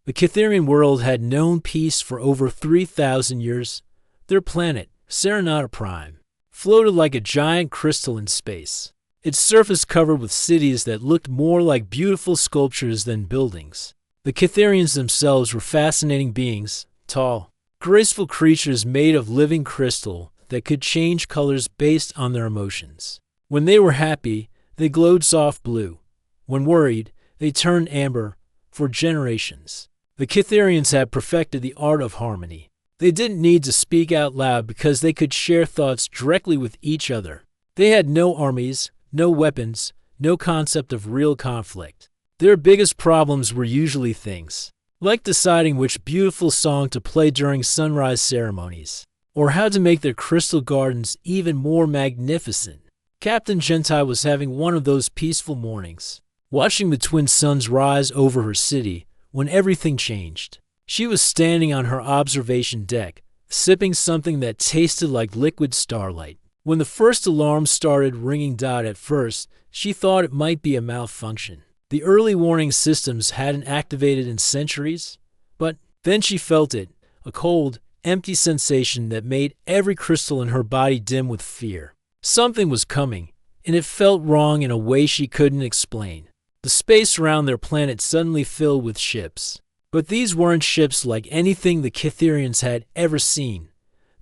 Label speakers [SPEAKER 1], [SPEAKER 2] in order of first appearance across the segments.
[SPEAKER 1] The Cytherian world had known peace for over 3,000 years. Their planet, Serenata Prime, floated like a giant crystal in space, its surface covered with cities that looked more like beautiful sculptures than buildings. The Cytherians themselves were fascinating beings, tall, graceful creatures made of living crystal that could change colors based on their emotions. When they were happy, they glowed soft blue. When worried, they turned amber. For generations, the Cytherians had perfected the art of harmony. They didn't need to speak out loud because they could share thoughts directly with each other. They had no armies, no weapons, no concept of real conflict. Their biggest problems were usually things like deciding which beautiful song to play during sunrise ceremonies, or how to make their crystal gardens even more magnificent. Captain Gentai was having one of those peaceful mornings, watching the twin suns rise over her city when everything changed. She was standing on her observation deck, sipping something that tasted like liquid starlight. When the first alarm started ringing, at first, she thought it might be a malfunction. The early warning systems hadn't activated in centuries, but then she felt it, a cold, empty sensation that made every crystal in her body dim with fear. Something was coming, and it felt wrong in a way she couldn't explain. The space around their planet suddenly filled with ships. But these weren't ships like anything the Cytherians had ever seen.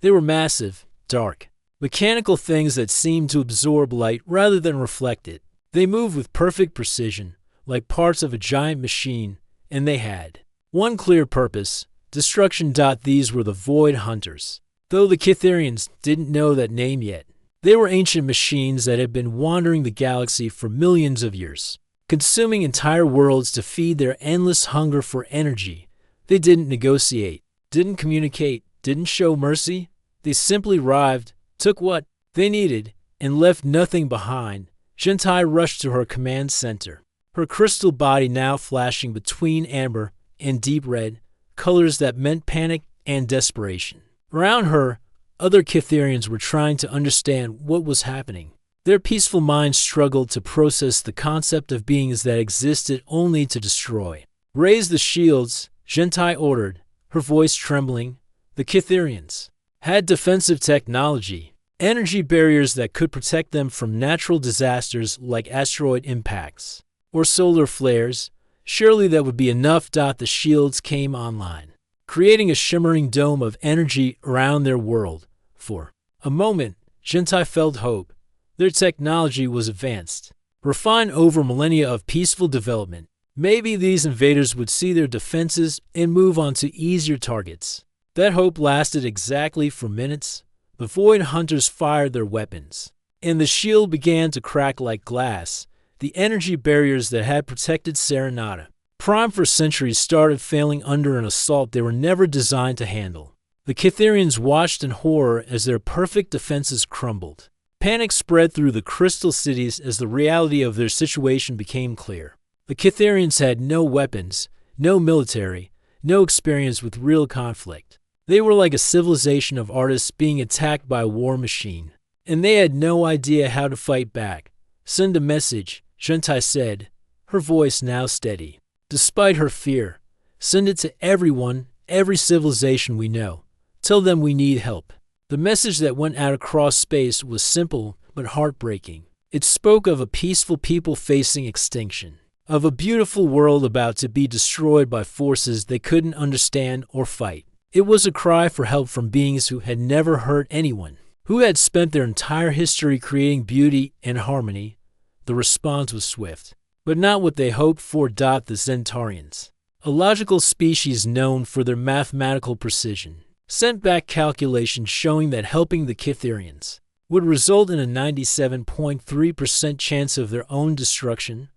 [SPEAKER 1] They were massive, dark, mechanical things that seemed to absorb light rather than reflect it. They moved with perfect precision, like parts of a giant machine, and they had one clear purpose: destruction. These were the Void Hunters, though the Cytherians didn't know that name yet. They were ancient machines that had been wandering the galaxy for millions of years, consuming entire worlds to feed their endless hunger for energy. They didn't negotiate, didn't communicate, didn't show mercy. They simply arrived, took what they needed, and left nothing behind. Gentai rushed to her command center, her crystal body now flashing between amber and deep red, colors that meant panic and desperation. Around her, other Cytherians were trying to understand what was happening. Their peaceful minds struggled to process the concept of beings that existed only to destroy. "Raise the shields," Gentai ordered, her voice trembling. The Cytherians had defensive technology, energy barriers that could protect them from natural disasters like asteroid impacts or solar flares. Surely that would be enough. The shields came online, creating a shimmering dome of energy around their world. For a moment, Gentai felt hope. Their technology was advanced, refined over millennia of peaceful development. Maybe these invaders would see their defenses and move on to easier targets. That hope lasted exactly for minutes. The Void Hunters fired their weapons, and the shield began to crack like glass. The energy barriers that had protected Serenata Prime for centuries started failing under an assault they were never designed to handle. The Cytherians watched in horror as their perfect defenses crumbled. Panic spread through the crystal cities as the reality of their situation became clear. The Cytherians had no weapons, no military, no experience with real conflict. They were like a civilization of artists being attacked by a war machine, and they had no idea how to fight back. "Send a message," Gentai said, her voice now steady. Despite her fear, "send it to everyone, every civilization we know. Tell them we need help." The message that went out across space was simple but heartbreaking. It spoke of a peaceful people facing extinction, of a beautiful world about to be destroyed by forces they couldn't understand or fight. It was a cry for help from beings who had never hurt anyone, who had spent their entire history creating beauty and harmony. The response was swift, but not what they hoped for. The Zentarians, a logical species known for their mathematical precision, sent back calculations showing that helping the Cytherians would result in a 97.3% chance of their own destruction.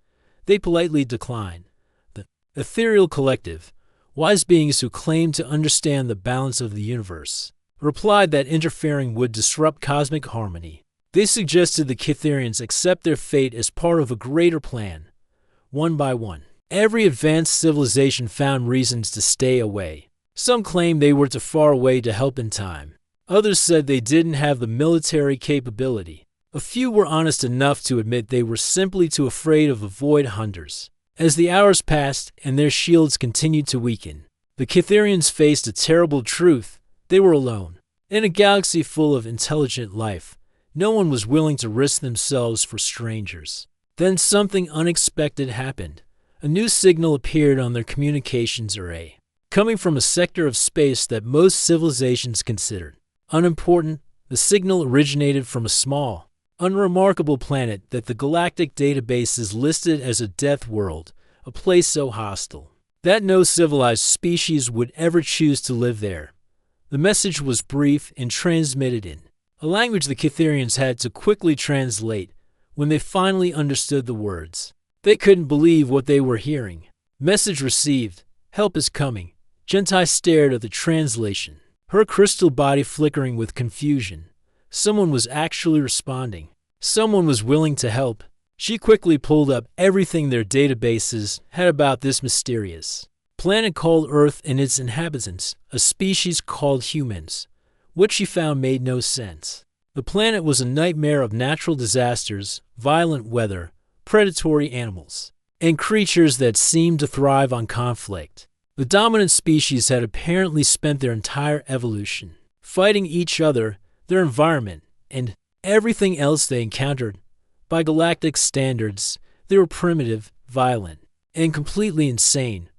[SPEAKER 1] They politely declined. The ethereal collective, wise beings who claimed to understand the balance of the universe, replied that interfering would disrupt cosmic harmony. They suggested the Cytherians accept their fate as part of a greater plan. One by one, every advanced civilization found reasons to stay away. Some claimed they were too far away to help in time. Others said they didn't have the military capability. A few were honest enough to admit they were simply too afraid of the Void Hunters. As the hours passed and their shields continued to weaken, the Cytherians faced a terrible truth. They were alone. In a galaxy full of intelligent life, no one was willing to risk themselves for strangers. Then something unexpected happened. A new signal appeared on their communications array, coming from a sector of space that most civilizations considered unimportant. The signal originated from a small, unremarkable planet that the galactic databases listed as a death world, a place so hostile that no civilized species would ever choose to live there. The message was brief and transmitted in a language the Cytherians had to quickly translate. When they finally understood the words, they couldn't believe what they were hearing. Message received. Help is coming. Gentai stared at the translation, her crystal body flickering with confusion. Someone was actually responding. Someone was willing to help. She quickly pulled up everything their databases had about this mysterious planet called Earth and its inhabitants, a species called humans. What she found made no sense. The planet was a nightmare of natural disasters, violent weather, predatory animals, and creatures that seemed to thrive on conflict. The dominant species had apparently spent their entire evolution fighting each other, their environment, and everything else they encountered. By galactic standards, they were primitive, violent, and completely insane.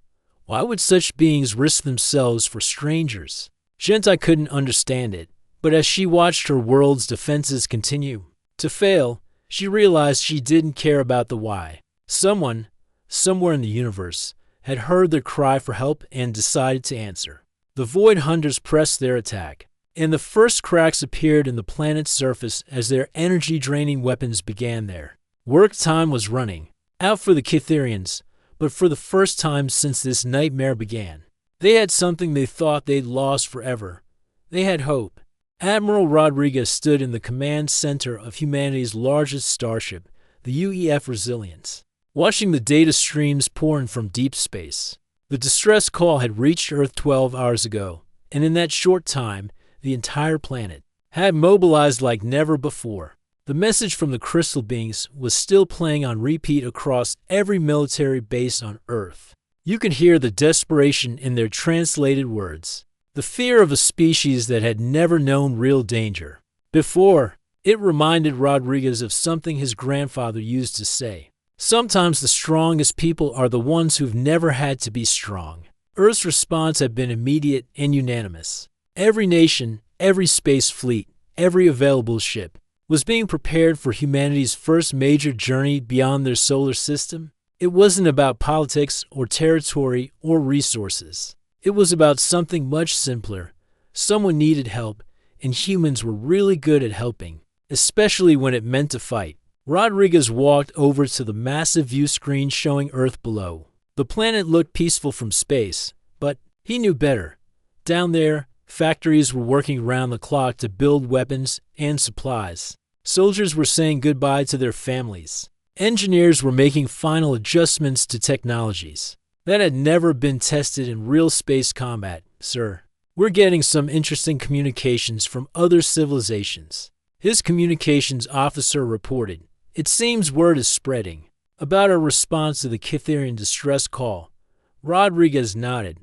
[SPEAKER 1] Why would such beings risk themselves for strangers? Gentai couldn't understand it, but as she watched her world's defenses continue to fail, she realized she didn't care about the why. Someone, somewhere in the universe, had heard their cry for help and decided to answer. The Void Hunters pressed their attack, and the first cracks appeared in the planet's surface as their energy-draining weapons began there. Work time was running out for the Cytherians, but for the first time since this nightmare began, they had something they thought they'd lost forever. They had hope. Admiral Rodriguez stood in the command center of humanity's largest starship, the UEF Resilience, watching the data streams pour in from deep space. The distress call had reached Earth 12 hours ago, and in that short time, the entire planet had mobilized like never before. The message from the crystal beings was still playing on repeat across every military base on Earth. You could hear the desperation in their translated words, the fear of a species that had never known real danger before. It reminded Rodriguez of something his grandfather used to say. Sometimes the strongest people are the ones who've never had to be strong. Earth's response had been immediate and unanimous. Every nation, every space fleet, every available ship was being prepared for humanity's first major journey beyond their solar system. It wasn't about politics or territory or resources. It was about something much simpler. Someone needed help, and humans were really good at helping, especially when it meant to fight. Rodriguez walked over to the massive view screen showing Earth below. The planet looked peaceful from space, but he knew better. Down there, factories were working around the clock to build weapons and supplies. Soldiers were saying goodbye to their families. Engineers were making final adjustments to technologies that had never been tested in real space combat. Sir, we're getting some interesting communications from other civilizations. His communications officer reported. It seems word is spreading about our response to the Cytherian distress call. Rodriguez nodded.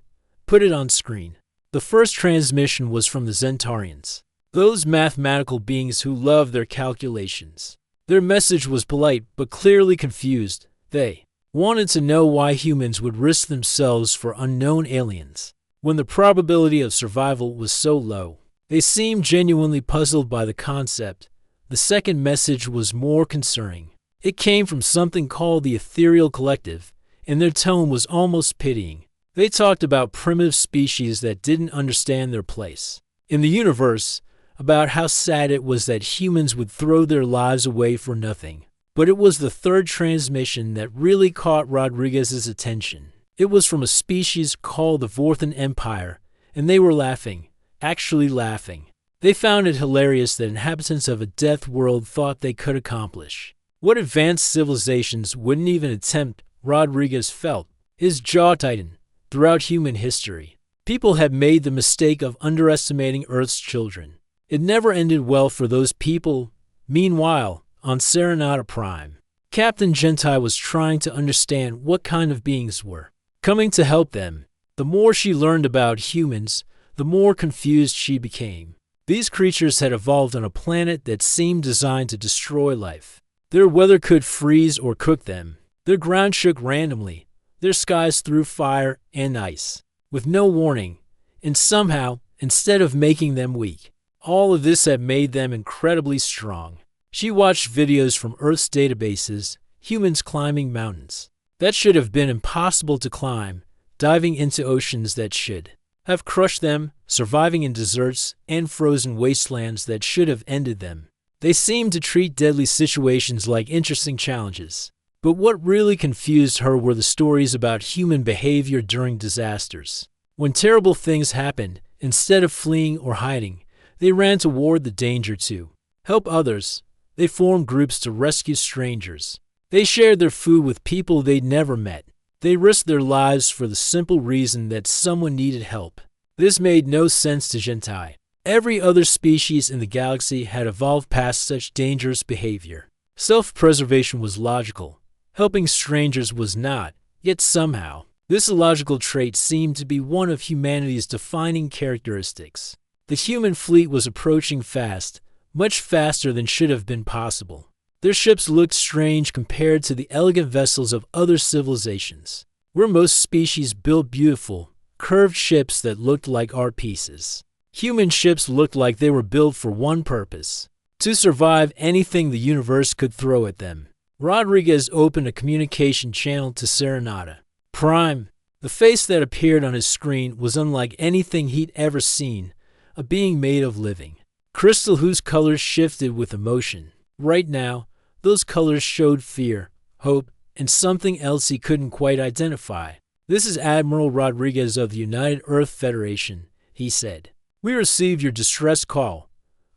[SPEAKER 1] Put it on screen. The first transmission was from the Zentarians, those mathematical beings who love their calculations. Their message was polite but clearly confused. They wanted to know why humans would risk themselves for unknown aliens when the probability of survival was so low. They seemed genuinely puzzled by the concept. The second message was more concerning. It came from something called the Ethereal Collective, and their tone was almost pitying. They talked about primitive species that didn't understand their place in the universe, about how sad it was that humans would throw their lives away for nothing. But it was the third transmission that really caught Rodriguez's attention. It was from a species called the Vorthan Empire, and they were laughing, actually laughing. They found it hilarious that inhabitants of a death world thought they could accomplish what advanced civilizations wouldn't even attempt. Rodriguez felt his jaw tighten. Throughout human history, people had made the mistake of underestimating Earth's children. It never ended well for those people. Meanwhile, on Serenata Prime, Captain Gentai was trying to understand what kind of beings were coming to help them. The more she learned about humans, the more confused she became. These creatures had evolved on a planet that seemed designed to destroy life. Their weather could freeze or cook them. Their ground shook randomly. Their skies threw fire and ice, with no warning. And somehow, instead of making them weak, all of this had made them incredibly strong. She watched videos from Earth's databases, humans climbing mountains that should have been impossible to climb, diving into oceans that should have crushed them, surviving in deserts and frozen wastelands that should have ended them. They seemed to treat deadly situations like interesting challenges. But what really confused her were the stories about human behavior during disasters. When terrible things happened, instead of fleeing or hiding, they ran toward the danger to help others. They formed groups to rescue strangers. They shared their food with people they'd never met. They risked their lives for the simple reason that someone needed help. This made no sense to Gentai. Every other species in the galaxy had evolved past such dangerous behavior. Self-preservation was logical. Helping strangers was not, yet somehow, this illogical trait seemed to be one of humanity's defining characteristics. The human fleet was approaching fast, much faster than should have been possible. Their ships looked strange compared to the elegant vessels of other civilizations, where most species built beautiful, curved ships that looked like art pieces. Human ships looked like they were built for one purpose: to survive anything the universe could throw at them. Rodriguez opened a communication channel to Serenata Prime. The face that appeared on his screen was unlike anything he'd ever seen, a being made of living crystal whose colors shifted with emotion. Right now, those colors showed fear, hope, and something else he couldn't quite identify. "This is Admiral Rodriguez of the United Earth Federation," he said. "We received your distress call.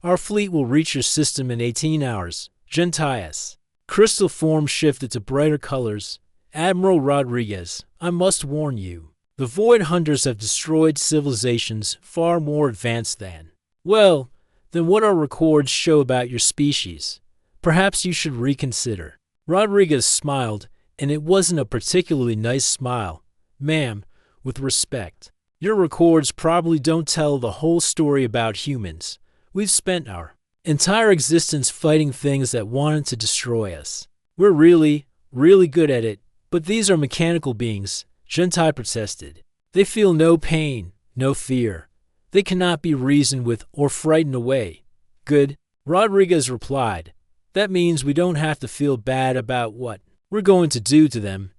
[SPEAKER 1] Our fleet will reach your system in 18 hours. Gentias." Crystal form shifted to brighter colors. "Admiral Rodriguez, I must warn you. The Void Hunters have destroyed civilizations far more advanced than what our records show about your species. Perhaps you should reconsider." Rodriguez smiled, and it wasn't a particularly nice smile. "Ma'am, with respect, your records probably don't tell the whole story about humans. We've spent our entire existence fighting things that wanted to destroy us. We're really, really good at it, but these are mechanical beings," Gentai protested. "They feel no pain, no fear. They cannot be reasoned with or frightened away." "Good," Rodriguez replied. "That means we don't have to feel bad about what we're going to do to them."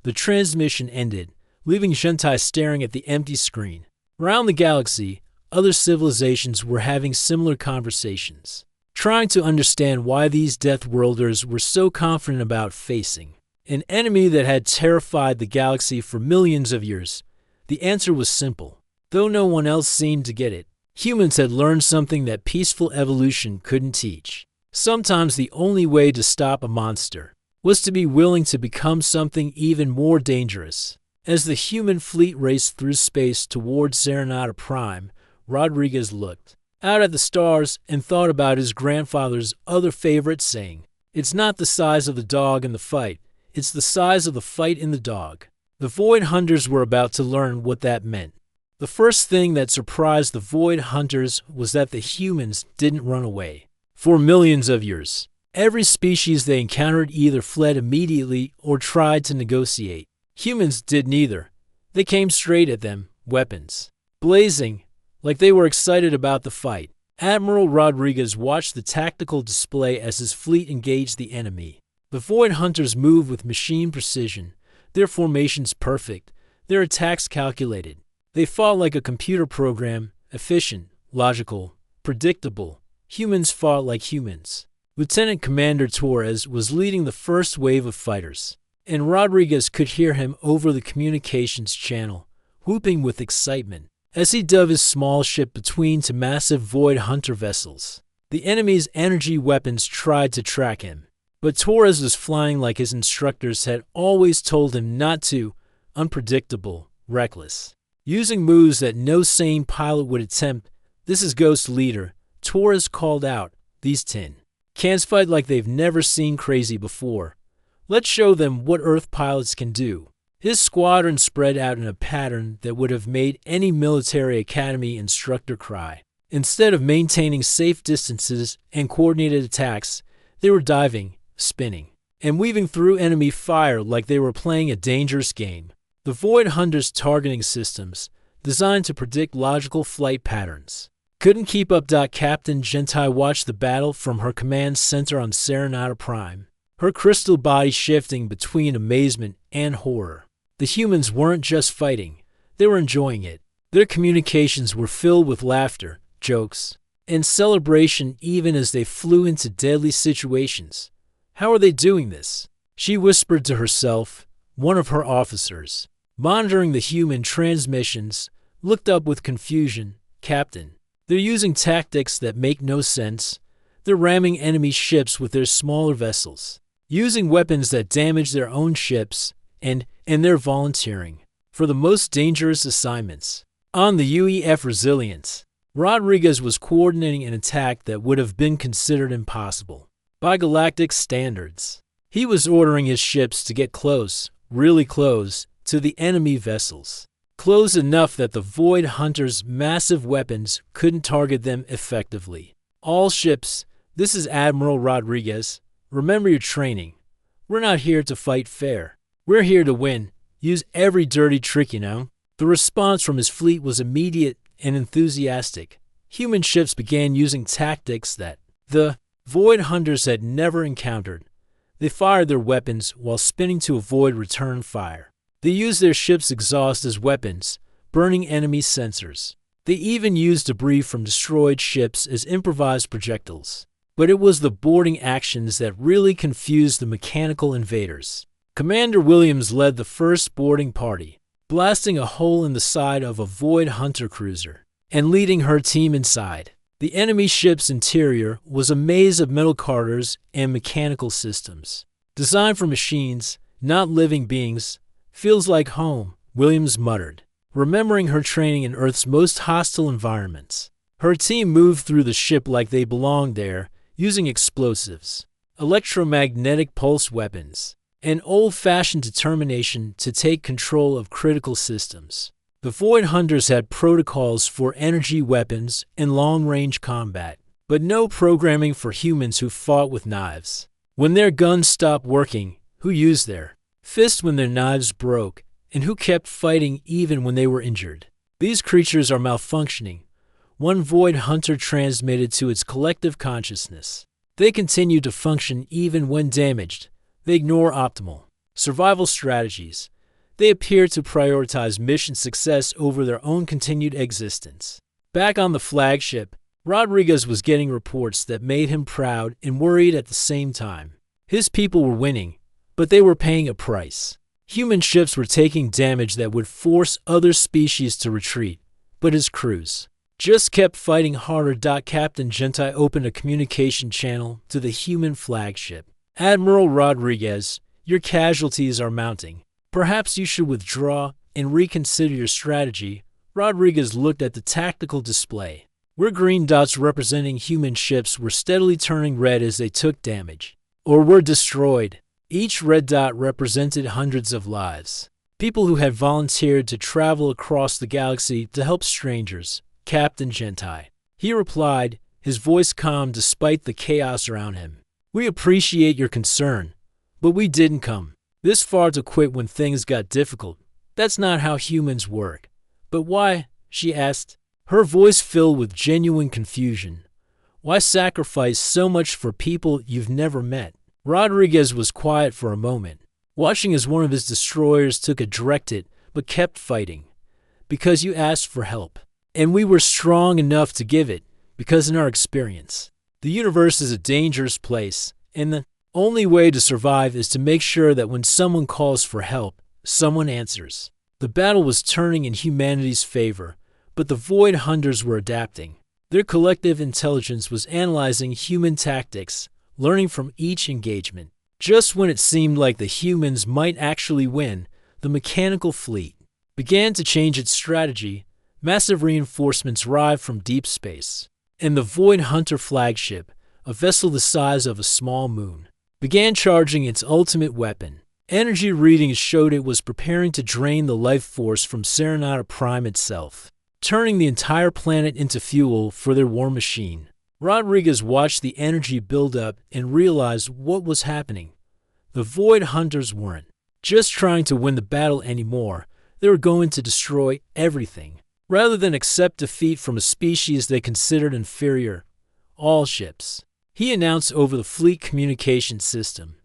[SPEAKER 1] The transmission ended, leaving Gentai staring at the empty screen. Around the galaxy, other civilizations were having similar conversations, trying to understand why these Deathworlders were so confident about facing an enemy that had terrified the galaxy for millions of years. The answer was simple, though no one else seemed to get it. Humans had learned something that peaceful evolution couldn't teach. Sometimes the only way to stop a monster was to be willing to become something even more dangerous. As the human fleet raced through space towards Serenata Prime, Rodriguez looked out at the stars and thought about his grandfather's other favorite saying, "It's not the size of the dog in the fight, it's the size of the fight in the dog." The Void Hunters were about to learn what that meant. The first thing that surprised the Void Hunters was that the humans didn't run away. For millions of years, every species they encountered either fled immediately or tried to negotiate. Humans did neither. They came straight at them, weapons blazing, like they were excited about the fight. Admiral Rodriguez watched the tactical display as his fleet engaged the enemy. The Void Hunters moved with machine precision, their formations perfect, their attacks calculated. They fought like a computer program, efficient, logical, predictable. Humans fought like humans. Lieutenant Commander Torres was leading the first wave of fighters, and Rodriguez could hear him over the communications channel, whooping with excitement as he dove his small ship between two massive Void Hunter vessels. The enemy's energy weapons tried to track him, but Torres was flying like his instructors had always told him not to, unpredictable, reckless, using moves that no sane pilot would attempt. "This is Ghost Leader," Torres called out. "These tin cans fight like they've never seen crazy before. Let's show them what Earth pilots can do. His squadron spread out in a pattern that would have made any military academy instructor cry. Instead of maintaining safe distances and coordinated attacks, they were diving, spinning, and weaving through enemy fire like they were playing a dangerous game. The Void Hunter's targeting systems, designed to predict logical flight patterns, couldn't keep up. Captain Gentai watched the battle from her command center on Serenata Prime, her crystal body shifting between amazement and horror. The humans weren't just fighting, they were enjoying it. Their communications were filled with laughter, jokes, and celebration even as they flew into deadly situations. How are they doing this? She whispered to herself. One of her officers, monitoring the human transmissions, looked up with confusion. Captain, they're using tactics that make no sense. They're ramming enemy ships with their smaller vessels, using weapons that damage their own ships, and they're volunteering for the most dangerous assignments. On the UEF Resilience, Rodriguez was coordinating an attack that would have been considered impossible by galactic standards. He was ordering his ships to get close, really close, to the enemy vessels. Close enough that the Void Hunter's massive weapons couldn't target them effectively. All ships, this is Admiral Rodriguez. Remember your training. We're not here to fight fair. We're here to win. Use every dirty trick, you know. The response from his fleet was immediate and enthusiastic. Human ships began using tactics that the Void Hunters had never encountered. They fired their weapons while spinning to avoid return fire. They used their ship's exhaust as weapons, burning enemy sensors. They even used debris from destroyed ships as improvised projectiles. But it was the boarding actions that really confused the mechanical invaders. Commander Williams led the first boarding party, blasting a hole in the side of a Void Hunter cruiser and leading her team inside. The enemy ship's interior was a maze of metal carters and mechanical systems. Designed for machines, not living beings. Feels like home, Williams muttered, remembering her training in Earth's most hostile environments. Her team moved through the ship like they belonged there, using explosives, electromagnetic pulse weapons, and old-fashioned determination to take control of critical systems. The Void Hunters had protocols for energy weapons and long-range combat, but no programming for humans who fought with knives. When their guns stopped working, who used their fists when their knives broke, and who kept fighting even when they were injured? These creatures are malfunctioning, one Void Hunter transmitted to its collective consciousness. They continue to function even when damaged. They ignore optimal survival strategies. They appear to prioritize mission success over their own continued existence. Back on the flagship, Rodriguez was getting reports that made him proud and worried at the same time. His people were winning, but they were paying a price. Human ships were taking damage that would force other species to retreat, but his crews just kept fighting harder. Captain Gentai opened a communication channel to the human flagship. Admiral Rodriguez, your casualties are mounting. Perhaps you should withdraw and reconsider your strategy. Rodriguez looked at the tactical display, where green dots representing human ships were steadily turning red as they took damage, or were destroyed. Each red dot represented hundreds of lives. People who had volunteered to travel across the galaxy to help strangers. Captain Gentai, he replied, his voice calm despite the chaos around him. We appreciate your concern, but we didn't come this far to quit when things got difficult. That's not how humans work. But why? She asked, her voice filled with genuine confusion. Why sacrifice so much for people you've never met? Rodriguez was quiet for a moment, watching as one of his destroyers took a direct hit but kept fighting. Because you asked for help, and we were strong enough to give it, because in our experience, the universe is a dangerous place, and the only way to survive is to make sure that when someone calls for help, someone answers. The battle was turning in humanity's favor, but the Void Hunters were adapting. Their collective intelligence was analyzing human tactics, learning from each engagement. Just when it seemed like the humans might actually win, the mechanical fleet began to change its strategy. Massive reinforcements arrived from deep space, and the Void Hunter flagship, a vessel the size of a small moon, began charging its ultimate weapon. Energy readings showed it was preparing to drain the life force from Serenata Prime itself, turning the entire planet into fuel for their war machine. Rodriguez watched the energy build up and realized what was happening. The Void Hunters weren't just trying to win the battle anymore, they were going to destroy everything. Rather than accept defeat from a species they considered inferior, all ships, he announced over the fleet communication system.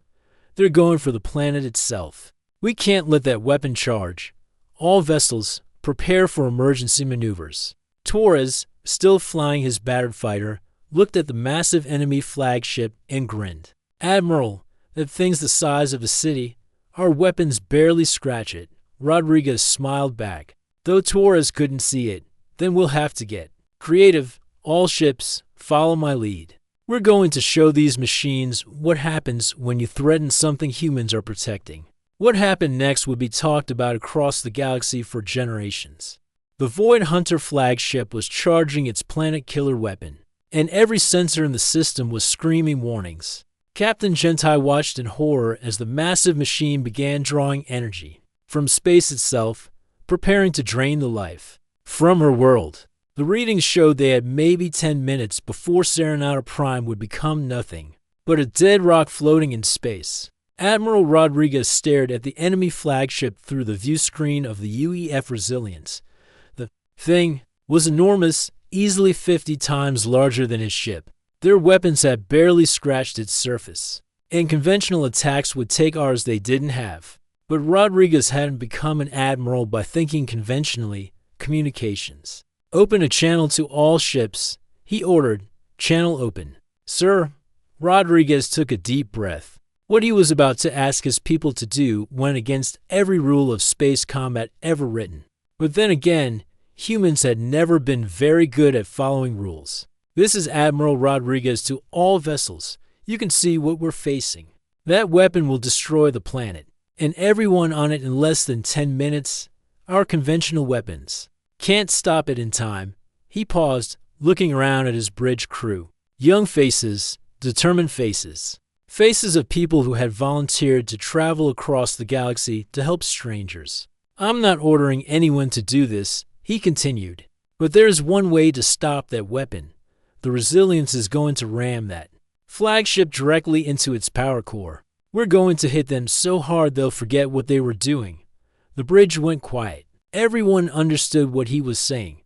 [SPEAKER 1] They're going for the planet itself. We can't let that weapon charge. All vessels, prepare for emergency maneuvers. Torres, still flying his battered fighter, looked at the massive enemy flagship and grinned. Admiral, that thing's the size of a city. Our weapons barely scratch it. Rodriguez smiled back. Though Torres couldn't see it, then we'll have to get creative. All ships, follow my lead. We're going to show these machines what happens when you threaten something humans are protecting. What happened next would be talked about across the galaxy for generations. The Void Hunter flagship was charging its planet killer weapon, and every sensor in the system was screaming warnings. Captain Gentai watched in horror as the massive machine began drawing energy from space itself, preparing to drain the life from her world. The readings showed they had maybe 10 minutes before Serenata Prime would become nothing but a dead rock floating in space. Admiral Rodriguez stared at the enemy flagship through the view screen of the UEF Resilience. The thing was enormous, easily 50 times larger than his ship. Their weapons had barely scratched its surface, and conventional attacks would take ours they didn't have. But Rodriguez hadn't become an admiral by thinking conventionally. Communications. Open a channel to all ships, he ordered. Channel open. Sir. Rodriguez took a deep breath. What he was about to ask his people to do went against every rule of space combat ever written. But then again, humans had never been very good at following rules. This is Admiral Rodriguez to all vessels. You can see what we're facing. That weapon will destroy the planet, and everyone on it in less than 10 minutes. Our conventional weapons can't stop it in time. He paused, looking around at his bridge crew. Young faces, determined faces. Faces of people who had volunteered to travel across the galaxy to help strangers. I'm not ordering anyone to do this, he continued. But there is one way to stop that weapon. The Resilience is going to ram that flagship directly into its power core. We're going to hit them so hard they'll forget what they were doing. The bridge went quiet. Everyone understood what he was saying.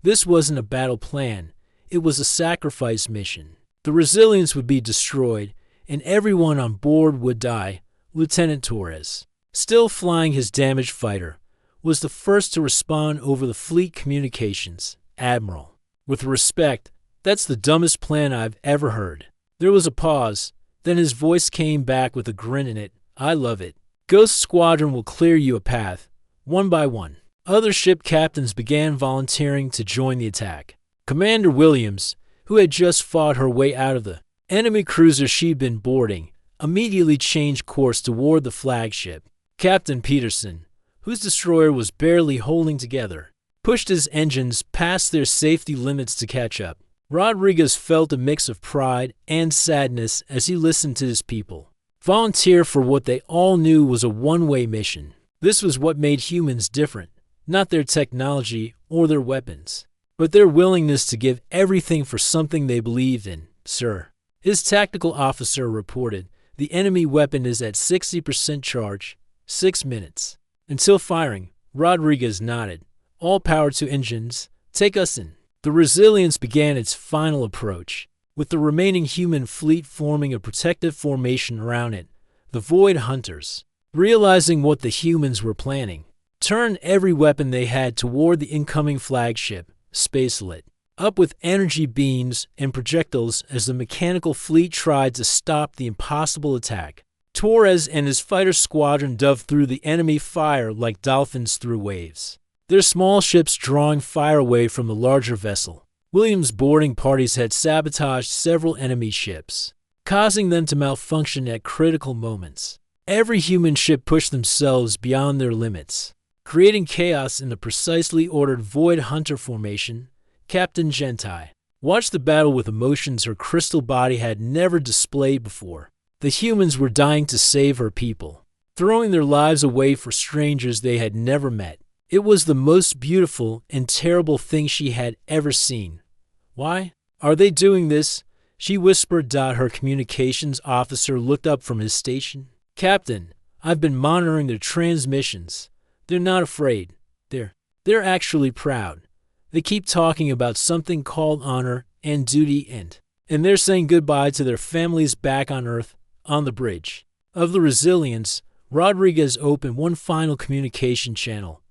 [SPEAKER 1] This wasn't a battle plan. It was a sacrifice mission. The Resilience would be destroyed, and everyone on board would die. Lieutenant Torres, still flying his damaged fighter, was the first to respond over the fleet communications. Admiral, with respect, that's the dumbest plan I've ever heard. There was a pause, then his voice came back with a grin in it. I love it. Ghost Squadron will clear you a path, one by one. Other ship captains began volunteering to join the attack. Commander Williams, who had just fought her way out of the enemy cruiser she'd been boarding, immediately changed course toward the flagship. Captain Peterson, whose destroyer was barely holding together, pushed his engines past their safety limits to catch up. Rodriguez felt a mix of pride and sadness as he listened to his people volunteer for what they all knew was a one-way mission. This was what made humans different, not their technology or their weapons, but their willingness to give everything for something they believed in. Sir, his tactical officer reported, the enemy weapon is at 60% charge. 6 minutes. Until firing, Rodriguez nodded. All power to engines. Take us in. The Resilience began its final approach, with the remaining human fleet forming a protective formation around it. The Void Hunters, realizing what the humans were planning, turned every weapon they had toward the incoming flagship, Spacelit, up with energy beams and projectiles as the mechanical fleet tried to stop the impossible attack. Torres and his fighter squadron dove through the enemy fire like dolphins through waves, their small ships drawing fire away from the larger vessel. Williams' boarding parties had sabotaged several enemy ships, causing them to malfunction at critical moments. Every human ship pushed themselves beyond their limits, creating chaos in the precisely ordered Void Hunter formation. Captain Gentai watched the battle with emotions her crystal body had never displayed before. The humans were dying to save her people, throwing their lives away for strangers they had never met. It was the most beautiful and terrible thing she had ever seen. Why are they doing this? She whispered. Her communications officer looked up from his station. Captain, I've been monitoring their transmissions. They're not afraid. They're actually proud. They keep talking about something called honor and duty and they're saying goodbye to their families back on Earth, on the bridge of the Resilience. Rodriguez opened one final communication channel,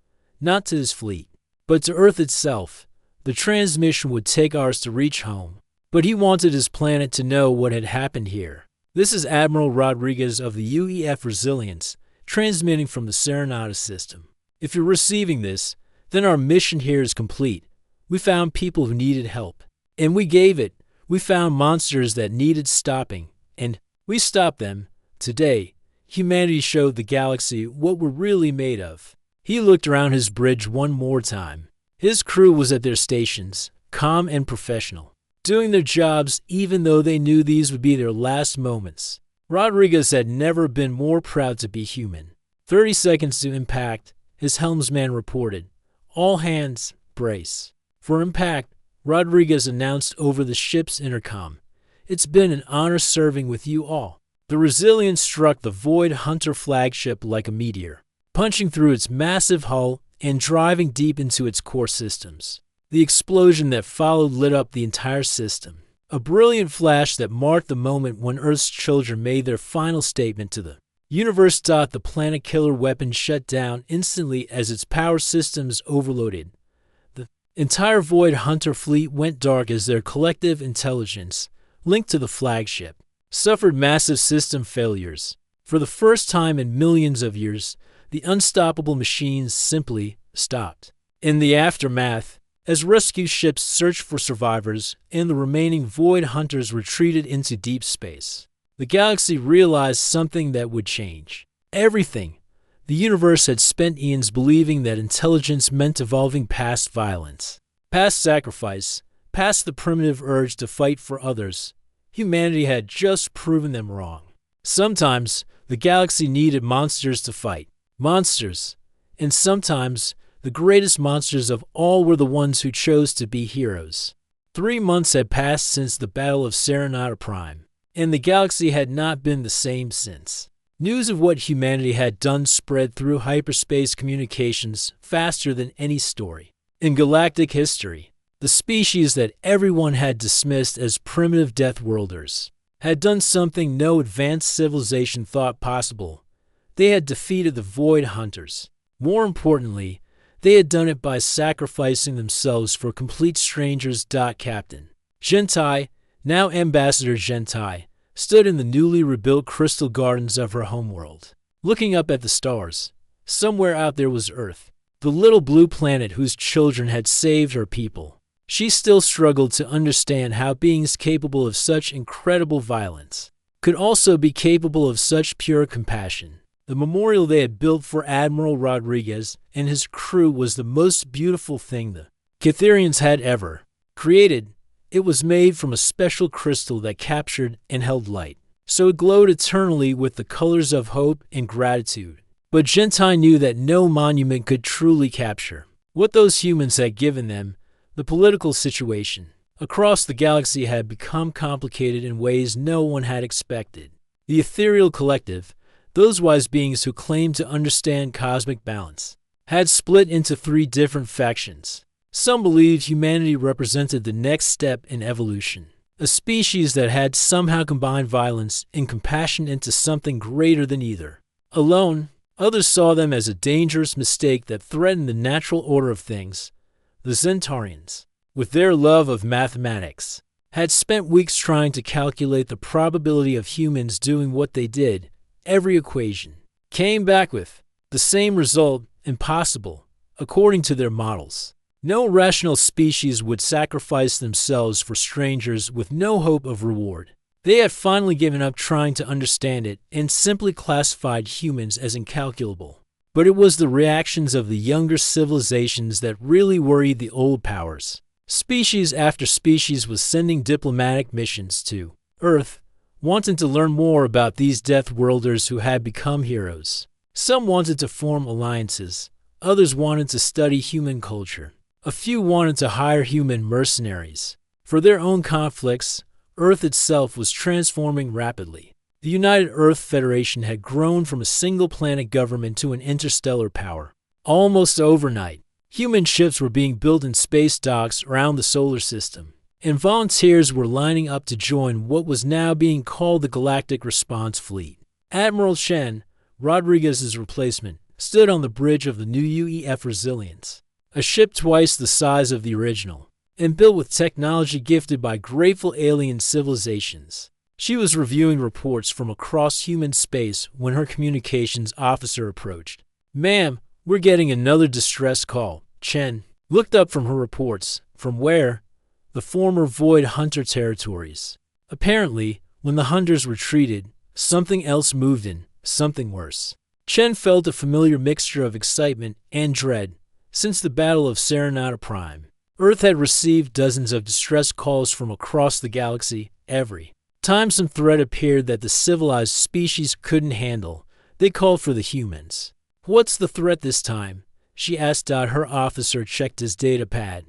[SPEAKER 1] not to his fleet, but to Earth itself. The transmission would take ours to reach home, but he wanted his planet to know what had happened here. This is Admiral Rodriguez of the UEF Resilience, transmitting from the Serenata system. If you're receiving this, then our mission here is complete. We found people who needed help, and we gave it. We found monsters that needed stopping, and we stopped them. Today, humanity showed the galaxy what we're really made of. He looked around his bridge one more time. His crew was at their stations, calm and professional, doing their jobs even though they knew these would be their last moments. Rodriguez had never been more proud to be human. 30 seconds to impact, his helmsman reported. All hands, brace. For impact, Rodriguez announced over the ship's intercom. It's been an honor serving with you all. The Resilience struck the Void Hunter flagship like a meteor, punching through its massive hull and driving deep into its core systems. The explosion that followed lit up the entire system, a brilliant flash that marked the moment when Earth's children made their final statement to the universe. The planet killer weapon shut down instantly as its power systems overloaded. The entire Void Hunter fleet went dark as their collective intelligence, linked to the flagship, suffered massive system failures. For the first time in millions of years, the unstoppable machines simply stopped. In the aftermath, as rescue ships searched for survivors and the remaining Void Hunters retreated into deep space, the galaxy realized something that would change everything. The universe had spent eons believing that intelligence meant evolving past violence, past sacrifice, past the primitive urge to fight for others. Humanity had just proven them wrong. Sometimes the galaxy needed monsters to fight. Monsters. And sometimes the greatest monsters of all were the ones who chose to be heroes. 3 months had passed since the Battle of Serenata Prime, and the galaxy had not been the same since. News of what humanity had done spread through hyperspace communications faster than any story in galactic history. The species that everyone had dismissed as primitive Deathworlders had done something no advanced civilization thought possible. They had defeated the Void Hunters. More importantly, they had done it by sacrificing themselves for complete strangers. Captain Gentai, now Ambassador Gentai, stood in the newly rebuilt crystal gardens of her homeworld, looking up at the stars. Somewhere out there was Earth, the little blue planet whose children had saved her people. She still struggled to understand how beings capable of such incredible violence could also be capable of such pure compassion. The memorial they had built for Admiral Rodriguez and his crew was the most beautiful thing the Catherians had ever created. It was made from a special crystal that captured and held light, so it glowed eternally with the colors of hope and gratitude. But Gentai knew that no monument could truly capture what those humans had given them. The political situation across the galaxy had become complicated in ways no one had expected. The ethereal collective, those wise beings who claimed to understand cosmic balance, had split into 3 different factions. Some believed humanity represented the next step in evolution, a species that had somehow combined violence and compassion into something greater than either. Alone, others saw them as a dangerous mistake that threatened the natural order of things. The Centaurians, with their love of mathematics, had spent weeks trying to calculate the probability of humans doing what they did. Every equation came back with the same result: impossible, according to their models. No rational species would sacrifice themselves for strangers with no hope of reward. They had finally given up trying to understand it and simply classified humans as incalculable. But it was the reactions of the younger civilizations that really worried the old powers. Species after species was sending diplomatic missions to Earth, wanting to learn more about these Deathworlders who had become heroes. Some wanted to form alliances, others wanted to study human culture. A few wanted to hire human mercenaries. For their own conflicts, Earth itself was transforming rapidly. The United Earth Federation had grown from a single-planet government to an interstellar power. Almost overnight, human ships were being built in space docks around the solar system, and volunteers were lining up to join what was now being called the Galactic Response Fleet. Admiral Chen, Rodriguez's replacement, stood on the bridge of the new UEF Resilience, a ship twice the size of the original, and built with technology gifted by grateful alien civilizations. She was reviewing reports from across human space when her communications officer approached. "Ma'am, we're getting another distress call." Chen looked up from her reports. From where? The former Void Hunter territories. Apparently, when the hunters retreated, something else moved in, something worse. Chen felt a familiar mixture of excitement and dread. Since the Battle of Serenata Prime, Earth had received dozens of distress calls from across the galaxy. Every time some threat appeared that the civilized species couldn't handle, they called for the humans. "What's the threat this time?" she asked. Her officer checked his data pad.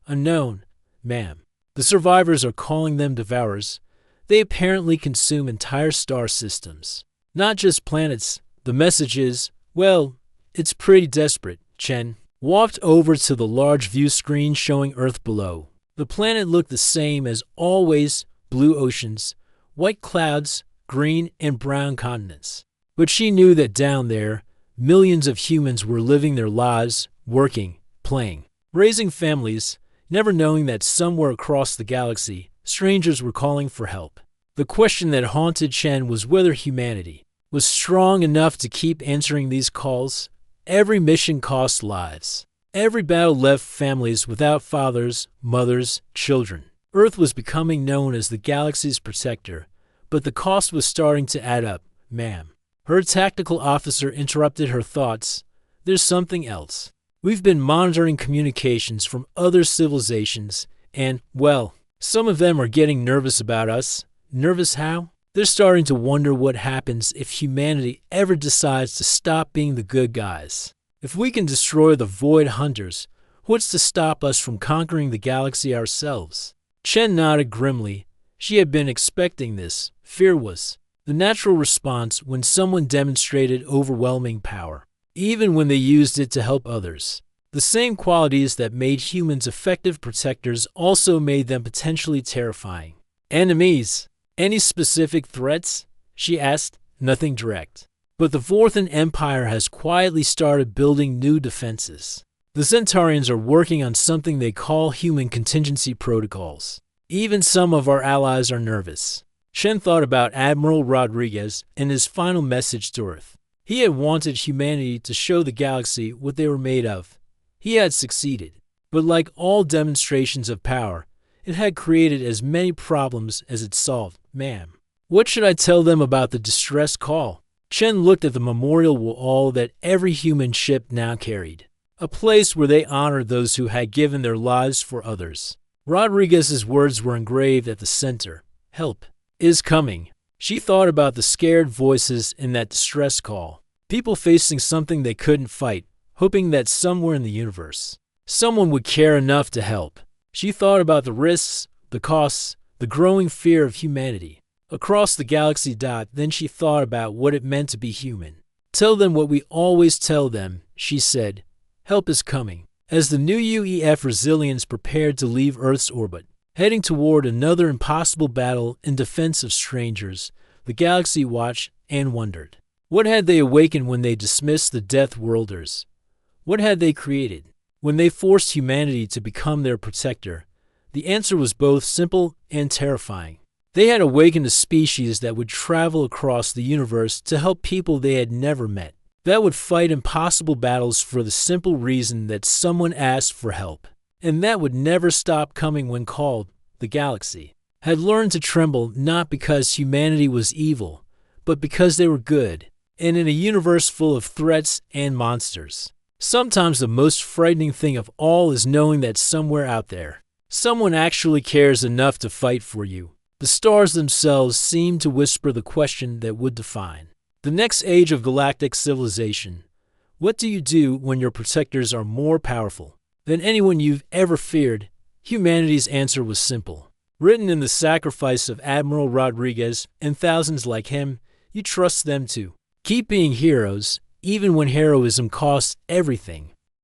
[SPEAKER 1] "Unknown, ma'am. The survivors are calling them devourers. They apparently consume entire star systems. Not just planets. The message is, well, it's pretty desperate." Chen walked over to the large view screen showing Earth below. The planet looked the same as always: blue oceans, white clouds, green and brown continents. But she knew that down there, millions of humans were living their lives, working, playing, raising families, never knowing that somewhere across the galaxy, strangers were calling for help. The question that haunted Chen was whether humanity was strong enough to keep answering these calls. Every mission cost lives. Every battle left families without fathers, mothers, children. Earth was becoming known as the galaxy's protector, but the cost was starting to add up. "Ma'am." Her tactical officer interrupted her thoughts. "There's something else. We've been monitoring communications from other civilizations, and, well, some of them are getting nervous about us." "Nervous how?" "They're starting to wonder what happens if humanity ever decides to stop being the good guys. If we can destroy the Void Hunters, what's to stop us from conquering the galaxy ourselves?" Chen nodded grimly. She had been expecting this. Fear was the natural response when someone demonstrated overwhelming power, even when they used it to help others. The same qualities that made humans effective protectors also made them potentially terrifying. "Enemies? Any specific threats?" she asked. "Nothing direct. But the Vorthan Empire has quietly started building new defenses. The Centaurians are working on something they call human contingency protocols. Even some of our allies are nervous." Chen thought about Admiral Rodriguez and his final message to Earth. He had wanted humanity to show the galaxy what they were made of. He had succeeded. But like all demonstrations of power, it had created as many problems as it solved. "Ma'am, what should I tell them about the distress call?" Chen looked at the memorial wall that every human ship now carried, a place where they honored those who had given their lives for others. Rodriguez's words were engraved at the center. "Help is coming." She thought about the scared voices in that distress call, people facing something they couldn't fight, hoping that somewhere in the universe, someone would care enough to help. She thought about the risks, the costs, the growing fear of humanity across the galaxy. Then she thought about what it meant to be human. "Tell them what we always tell them," she said. "Help is coming." As the new UEF Resilience prepared to leave Earth's orbit, heading toward another impossible battle in defense of strangers, the galaxy watched and wondered. What had they awakened when they dismissed the Deathworlders? What had they created when they forced humanity to become their protector? The answer was both simple and terrifying. They had awakened a species that would travel across the universe to help people they had never met, that would fight impossible battles for the simple reason that someone asked for help, and that would never stop coming when called. The galaxy had learned to tremble not because humanity was evil, but because they were good, and in a universe full of threats and monsters. Sometimes the most frightening thing of all is knowing that somewhere out there, someone actually cares enough to fight for you. The stars themselves seemed to whisper the question that would define the next age of galactic civilization. What do you do when your protectors are more powerful than anyone you've ever feared? Humanity's answer was simple. Written in the sacrifice of Admiral Rodriguez and thousands like him, you trust them to keep being heroes, even when heroism costs everything.